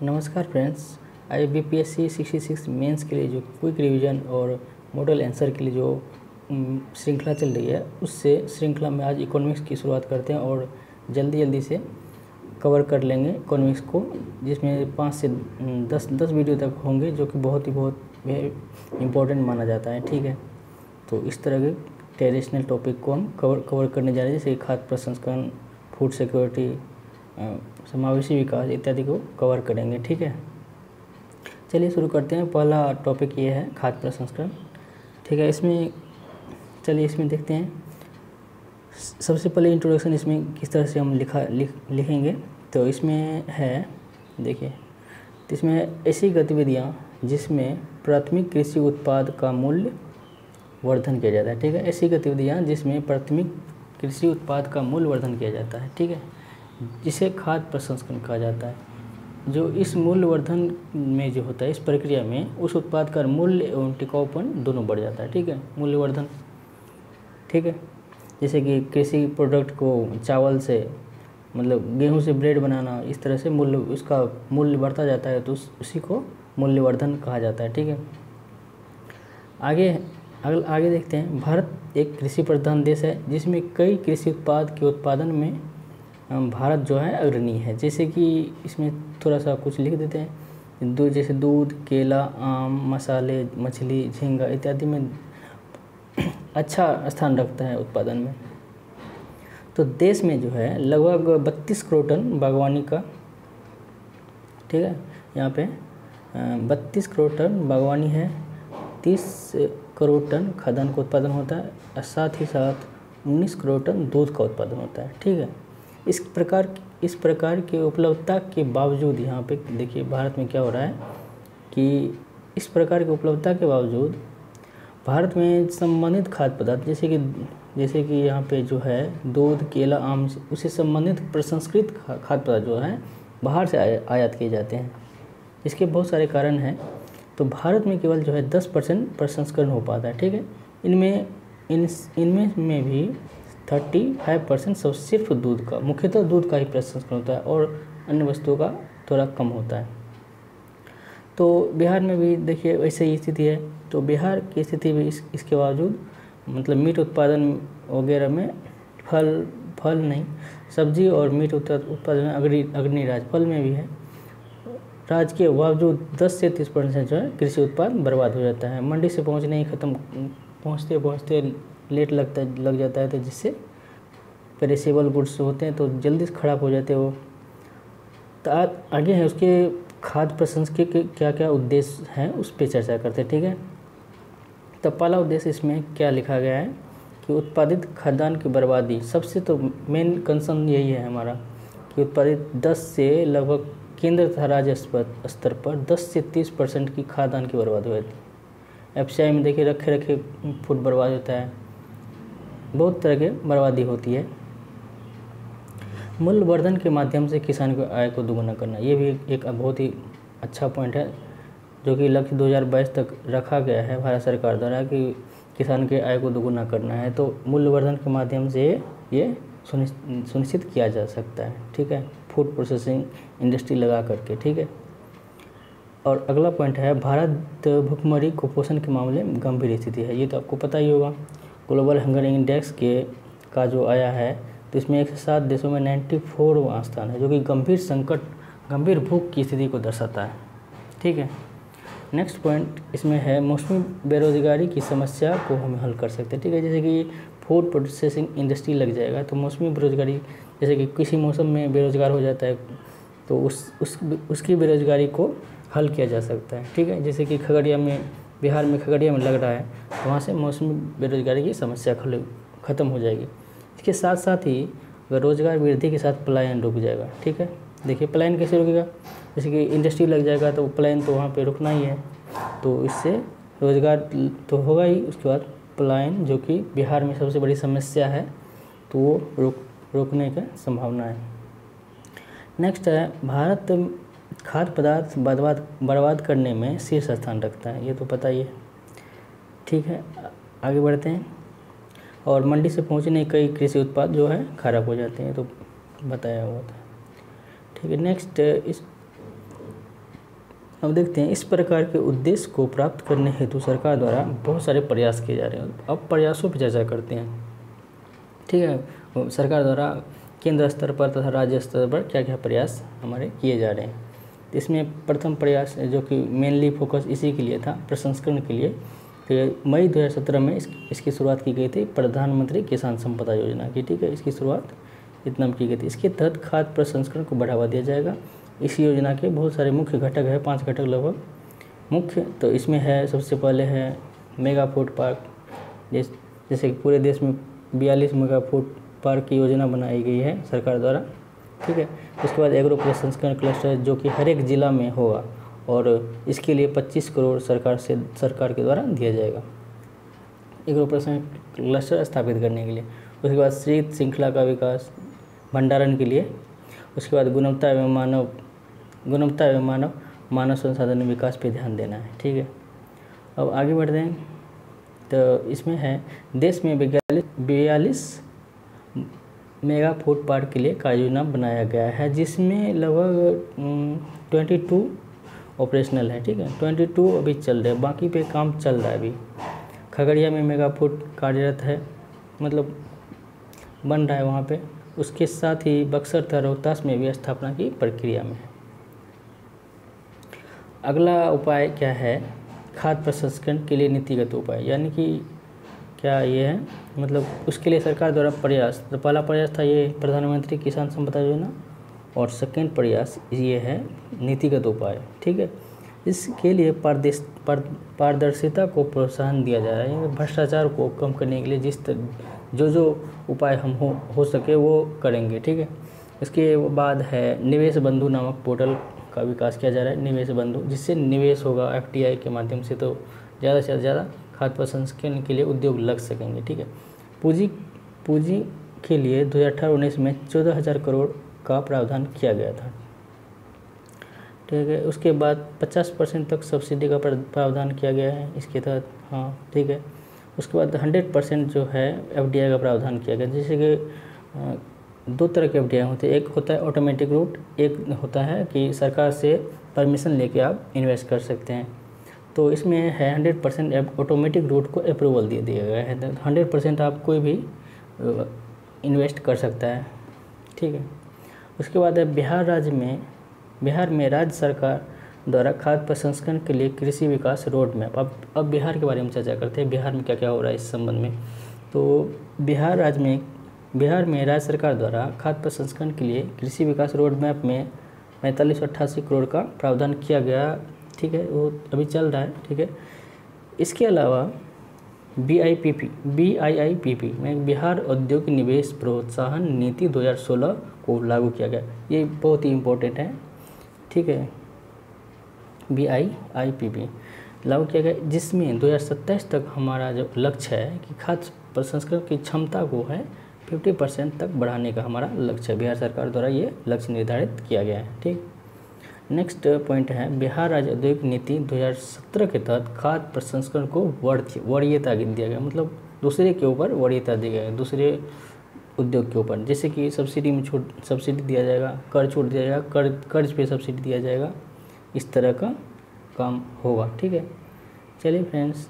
नमस्कार friends. IBPSC 66 mains के लिए जो क्विक रिवीजन और मॉडल आंसर के लिए जो श्रृंखला चल रही है, उससे श्रृंखला में आज इकोनॉमिक्स की शुरुआत करते हैं और जल्दी से कवर कर लेंगे इकोनॉमिक्स को, जिसमें 5 से 10 वीडियो तक होंगे, जो कि बहुत इम्पोर्टेंट माना जाता है। ठीक है, तो इस तरह के ट्रेडिशनल टॉपिक को हम कवर करने जा रहे हैं, जैसे खाद्य प्रसंस्करण, फूड सिक्योरिटी, समावेशी विकास इत्यादि को कवर करेंगे। ठीक है, चलिए शुरू करते हैं। पहला टॉपिक ये है खाद्य प्रसंस्करण। ठीक है, इसमें देखते हैं। सबसे पहले इंट्रोडक्शन इसमें किस तरह से हम लिखेंगे, तो इसमें है, देखिए, तो इसमें ऐसी गतिविधियाँ जिसमें प्राथमिक कृषि उत्पाद का मूल्य वर्धन किया जाता है। ठीक है, ऐसी गतिविधियाँ जिसमें प्राथमिक कृषि उत्पाद का मूल्य वर्धन किया जाता है। ठीक है, जिसे खाद्य प्रसंस्करण कहा जाता है। जो इस मूल्य वर्धन में जो होता है, इस प्रक्रिया में उस उत्पाद का मूल्य एवं टिकाऊपन दोनों बढ़ जाता है। ठीक है, मूल्य वर्धन। ठीक है, जैसे कि कृषि प्रोडक्ट को चावल से, मतलब गेहूं से ब्रेड बनाना, इस तरह से उसका मूल्य बढ़ता जाता है, तो उसी को मूल्य वर्धन कहा जाता है। ठीक है, आगे देखते हैं। भारत एक कृषि प्रधान देश है, जिसमें कई कृषि उत्पाद के उत्पादन में भारत जो है अग्रणी है। जैसे कि इसमें थोड़ा सा कुछ लिख देते हैं, जैसे दूध, केला, आम, मसाले, मछली, झींगा इत्यादि में अच्छा स्थान रखता है उत्पादन में। तो देश में जो है लगभग 32 करोड़ टन बागवानी का, ठीक है, यहाँ पे 32 करोड़ टन बागवानी है, 30 करोड़ टन खाद्यान्न का उत्पादन होता है, और साथ ही साथ 19 करोड़ टन दूध का उत्पादन होता है। ठीक है, इस प्रकार की उपलब्धता के बावजूद, यहाँ पे देखिए भारत में क्या हो रहा है कि इस प्रकार की उपलब्धता के बावजूद भारत में संबंधित खाद्य पदार्थ, जैसे कि यहाँ पे जो है दूध, केला, आम, उससे संबंधित प्रसंस्कृत खाद्य पदार्थ जो है बाहर से आयात किए जाते हैं। इसके बहुत सारे कारण हैं। तो भारत में केवल जो है 10% प्रसंस्करण हो पाता है। ठीक है, इनमें भी 35% सब सिर्फ दूध का, मुख्यतः दूध का ही प्रसंस्करण होता है, और अन्य वस्तुओं का थोड़ा कम होता है। तो बिहार में भी देखिए वैसे ही स्थिति है। तो बिहार की स्थिति भी इसके बावजूद, मतलब मीट उत्पादन वगैरह में फल नहीं, सब्जी और मीट उत्पादन में अग्रणी राज्य, फल में भी है। राज्य के बावजूद 10 से 30% जो है कृषि उत्पाद बर्बाद हो जाता है। मंडी से पहुँचते लेट लग जाता है, तो जिससे पेरिसेबल गुड्स होते हैं तो जल्दी से ख़राब हो जाते हैं वो। तो आगे है उसके खाद्य प्रसंस्करण के क्या क्या उद्देश्य हैं, उस पर चर्चा करते हैं। ठीक है, तो पहला उद्देश्य इसमें क्या लिखा गया है कि उत्पादित खाद्यान्न की बर्बादी। सबसे तो मेन कंसर्न यही है हमारा कि उत्पादित 10 से लगभग केंद्र तथा राज्य स्तर पर 10 से 30% की खाद्यान्न की बर्बादी हो जाती है। FCI में देखिए रखे फूड बर्बाद होता है, बहुत तरह के बर्बादी होती है। मूल्य वर्धन के माध्यम से किसान की आय को दोगुना करना, ये भी एक बहुत ही अच्छा पॉइंट है, जो कि लक्ष्य 2022 तक रखा गया है भारत सरकार द्वारा कि किसान के आय को दोगुना करना है। तो मूल्य वर्धन के माध्यम से ये सुनिश्चित किया जा सकता है। ठीक है, फूड प्रोसेसिंग इंडस्ट्री लगा करके। ठीक है, और अगला पॉइंट है, भारत भुखमरी कुपोषण के मामले में गंभीर स्थिति है। ये तो आपको पता ही होगा, ग्लोबल हंगर इंडेक्स का जो आया है, तो इसमें 107 देशों में 94वां स्थान है, जो कि गंभीर भूख की स्थिति को दर्शाता है। ठीक है, नेक्स्ट पॉइंट इसमें है, मौसमी बेरोजगारी की समस्या को हम हल कर सकते हैं। ठीक है, जैसे कि फूड प्रोसेसिंग इंडस्ट्री लग जाएगा, तो मौसमी बेरोजगारी, जैसे कि किसी मौसम में बेरोजगार हो जाता है, तो उसकी बेरोजगारी को हल किया जा सकता है। ठीक है, जैसे कि बिहार में खगड़िया में लग रहा है, तो वहाँ से मौसमी बेरोजगारी की समस्या ख़त्म हो जाएगी। इसके साथ साथ ही रोजगार वृद्धि के साथ पलायन रुक जाएगा। ठीक है, देखिए पलायन कैसे रुकेगा, जैसे कि इंडस्ट्री लग जाएगा तो पलायन तो वहाँ पे रुकना ही है, तो इससे रोजगार तो होगा ही, उसके बाद पलायन, जो कि बिहार में सबसे बड़ी समस्या है, तो वो रोकने की संभावना है। नेक्स्ट है, भारत खाद्य पदार्थ बर्बाद करने में शीर्ष स्थान रखता है, ये तो पता ही है। ठीक है, आगे बढ़ते हैं। और मंडी से पहुंचने कई कृषि उत्पाद जो है खराब हो जाते हैं, तो बताया हुआ था। ठीक है, नेक्स्ट अब देखते हैं इस प्रकार के उद्देश्य को प्राप्त करने हेतु सरकार द्वारा बहुत सारे प्रयास किए जा रहे हैं। अब प्रयासों पर चर्चा करते हैं, ठीक है। सरकार द्वारा केंद्र स्तर पर तथा राज्य स्तर पर क्या क्या प्रयास हमारे किए जा रहे हैं। तो इसमें प्रथम प्रयास जो कि मेनली फोकस इसी के लिए था, प्रसंस्करण के लिए, तो मई 2017 में इसकी शुरुआत की गई थी प्रधानमंत्री किसान संपदा योजना की, ठीक है। इसकी शुरुआत इतना में की गई थी। इसके तहत खाद्य प्रसंस्करण को बढ़ावा दिया जाएगा। इस योजना के बहुत सारे मुख्य घटक है, 5 घटक लगभग मुख्य। तो इसमें है, सबसे पहले है मेगा फूड पार्क, जैसे कि पूरे देश में 42 मेगा फूड पार्क की योजना बनाई गई है सरकार द्वारा, ठीक है। उसके बाद एग्रो प्रसंस्करण क्लस्टर जो कि हर एक ज़िला में होगा और इसके लिए 25 करोड़ सरकार के द्वारा दिया जाएगा एग्रो प्रसंस्करण क्लस्टर स्थापित करने के लिए। उसके बाद शीत श्रृंखला का विकास भंडारण के लिए। उसके बाद गुणवत्ता एवं मानव संसाधन विकास पे ध्यान देना है, ठीक है। अब आगे बढ़ते हैं। तो इसमें है देश में 42 मेगा फूड पार्क के लिए कार्य योजना बनाया गया है, जिसमें लगभग 22 ऑपरेशनल है, ठीक है। 22 अभी चल रहे हैं, बाकी पे काम चल रहा है अभी। खगड़िया में मेगा फूड कार्यरत है, मतलब बन रहा है वहाँ पे। उसके साथ ही बक्सर तथा रोहतास में भी स्थापना की प्रक्रिया में है। अगला उपाय क्या है, खाद्य प्रसंस्करण के लिए नीतिगत उपाय, यानी कि क्या ये है, मतलब उसके लिए सरकार द्वारा प्रयास। तो पहला प्रयास था ये प्रधानमंत्री किसान संपदा योजना, और सेकेंड प्रयास ये है नीतिगत उपाय, ठीक है। इसके लिए पारदर्शिता को प्रोत्साहन दिया जा रहा है, भ्रष्टाचार को कम करने के लिए जो उपाय हम हो सके वो करेंगे, ठीक है। इसके बाद है निवेश बंधु नामक पोर्टल का विकास किया जा रहा है, निवेश बंधु, जिससे निवेश होगा FDI के माध्यम से, तो ज़्यादा से ज़्यादा खाद्य प्रसंस्करण के लिए उद्योग लग सकेंगे, ठीक है। पूंजी के लिए 2018-19 में 14,000 करोड़ का प्रावधान किया गया था, ठीक है। उसके बाद 50% तक सब्सिडी का प्रावधान किया गया है इसके तहत, हाँ, ठीक है। उसके बाद 100% जो है FDI का प्रावधान किया गया, जैसे कि 2 तरह के FDI होते हैं। एक होता है ऑटोमेटिक रूट, एक होता है कि सरकार से परमिशन लेके आप इन्वेस्ट कर सकते हैं। तो इसमें है 100% ऑटोमेटिक रूट को अप्रूवल दे दिया गया है, 100% आप कोई भी इन्वेस्ट कर सकता है, ठीक है। उसके बाद है बिहार में राज्य सरकार द्वारा खाद्य प्रसंस्करण के लिए कृषि विकास रोड मैप। अब बिहार के बारे में चर्चा करते हैं, बिहार में क्या क्या हो रहा है इस संबंध में। तो बिहार में राज्य सरकार द्वारा खाद्य प्रसंस्करण के लिए कृषि विकास रोड मैप में 4588 करोड़ का प्रावधान किया गया, ठीक है। वो अभी चल रहा है, ठीक है। इसके अलावा BIPP में बिहार औद्योगिक निवेश प्रोत्साहन नीति 2016 को लागू किया गया। ये बहुत ही इम्पोर्टेंट है, ठीक है। BIPP लागू किया गया, जिसमें 2027 तक हमारा जो लक्ष्य है कि खाद्य प्रसंस्करण की क्षमता को है 50% तक बढ़ाने का हमारा लक्ष्य है। बिहार सरकार द्वारा ये लक्ष्य निर्धारित किया गया है, ठीक। नेक्स्ट पॉइंट है बिहार राज्य औद्योगिक नीति 2017 के तहत खाद्य प्रसंस्करण को वरीयता दिया गया, मतलब दूसरे के ऊपर वरीयता दिया गया, दूसरे उद्योग के ऊपर, जैसे कि सब्सिडी दिया जाएगा, कर छूट दिया जाएगा, कर्ज पे सब्सिडी दिया जाएगा, इस तरह का काम होगा, ठीक है। चलिए फ्रेंड्स,